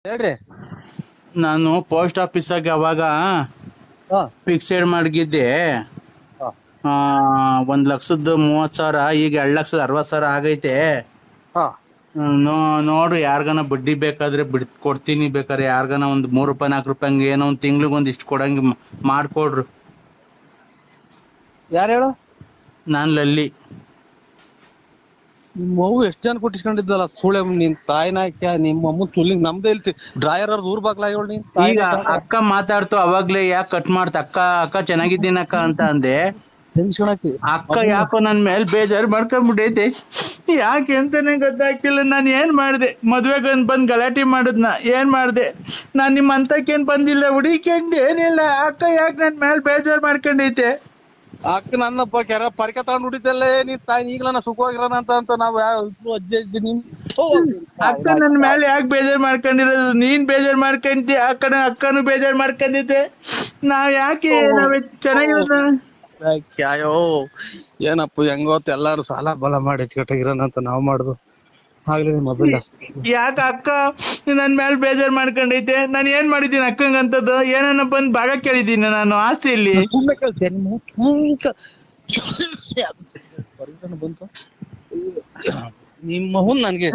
ಹೇಳ್ರಿ. ನಾನು ಪೋಸ್ಟ್ ಆಫೀಸಾಗ ಅವಾಗ ಹಾ ಫಿಕ್ಸೆಡ್ ಮಾಡಿದ್ದೆ. ಹಾ 1,30,000 ಈಗ 2,60,000 ಆಗೈತೆ. ಹಾ ನೋಡು ಯಾರ್ಗನ ಬಡ್ಡಿ ಬೇಕಾದ್ರೆ ಕೊಡ್ತೀನಿ, ಬೇಕಾದ್ರೆ ಯಾರ್ಗನ ಒಂದು ₹3 ₹4 ಹಂಗೆ ಏನೋ ಒಂದು ತಿಂಗ್ಳಿಗೆ ಒಂದಿಷ್ಟು ಕೊಡಂಗೆ ಮಾಡ್ಕೊಡ್ರು. ಯಾರು ಹೇಳು? ನಾನು ಲಲ್ಲಿ. ನಿಮ್ಮ ಮಗು ಎಷ್ಟು ಜನ ಕೊಟ್ಟಿಸ್ಕೊಂಡಿದ್ದಲ್ಲ ಸುಳೆ ನಿನ್ ತಾಯಿನ ನಿಮ್ಮ ಅಮ್ಮ ತುಲ್ಲಿಂಗ್ ನಮ್ದೇ ಇಲ್ತಿ ಡ್ರಾಯರ್ ಅವ್ರದ್ದು ಊರ್ ಬಾಗ್ಲ ಹೇಳು ನೀನ್ ಈಗ ತಾಯಿನ ಅಕ್ಕ ಮಾತಾಡ್ತು ಅವಾಗ್ಲೇ, ಯಾಕೆ ಕಟ್ ಮಾಡ್ತ ಅಕ್ಕ ಚೆನ್ನಾಗಿದ್ದೀನಕ್ಕ ಅಂತ ಅಂದೆ. ಟೆನ್ಷನ್ ಅಕ್ಕ ಯಾಕೋ ನನ್ ಮೇಲೆ ಬೇಜಾರು ಮಾಡ್ಕೊಂಡ್ಬಿಟ್ಟೈತೆ. ಯಾಕೆ ಅಂತಾನೆ ಗೊತ್ತಾಗ್ತಿಲ್ಲ. ನಾನು ಏನ್ ಮಾಡ್ದೆ? ಮದ್ವೆಗೆ ಬಂದ್ ಗಲಾಟೆ ಮಾಡಿದ್ನ ಏನ್ ಮಾಡ್ದೆ? ನಾನ್ ನಿಮ್ಮ ಅಂತಕ್ಕೇನ್ ಬಂದಿಲ್ಲ, ಹುಡುಕೊಂಡು ಏನಿಲ್ಲ. ಅಕ್ಕ ಯಾಕೆ ನನ್ ಮೇಲೆ ಬೇಜಾರು ಮಾಡ್ಕೊಂಡೈತೆ? ಅಕ್ಕ ನನ್ನಪ್ಪ ಕೆರ ಪರಿಕೆ ತಗೊಂಡ್ ಹುಡಿತಲ್ಲೇ ನೀನ್ ತಾಯಿ ಈಗ್ಲ ಸುಖವಾಗಿರೋಣ ಅಂತ ನಾವ್ ಯಾವ ಅಜ್ಜಿ ಅಜ್ಜಿ ನಿಮ್ ಅಕ್ಕ ನನ್ ಮೇಲೆ ಯಾಕೆ ಬೇಜಾರು ಮಾಡ್ಕೊಂಡಿರೋದು? ನೀನ್ ಬೇಜಾರು ಮಾಡ್ಕೊಂತಿ, ಅಕ್ಕನು ಬೇಜಾರು ಮಾಡ್ಕೊಂಡಿದ್ದೆ. ನಾವ್ ಯಾಕೆ ನಾವ್ ಚೆನ್ನಾಗಿರೋದು? ಅಯ್ಯೋ ಏನಪ್ಪ ಹೆಂಗೋತ್ ಎಲ್ಲಾರು ಸಾಲ ಬಲ ಮಾಡಿ ಇರೋಣ ಅಂತ ನಾವ್ ಮಾಡುದು ಆಗ್ಲಿ ಮೊಬೈಲ್ ಯಾಕ ಅಕ್ಕ ನನ್ ಮೇಲೆ ಬೇಜಾರ್ ಮಾಡ್ಕೊಂಡೈತೆ? ನಾನು ಏನ್ ಮಾಡಿದ್ದೀನಿ ಅಕ್ಕಂಗಂತದ್ದು? ಏನನ್ನ ಬಂದ್ ಭಾಗ ಕೇಳಿದ್ದೀನಿ ನಾನು ಆಸ್ತಿಯಲ್ಲಿ? ಬಂತು ನಿಮ್ಮ ಹುನ್ ನನ್ಗೆ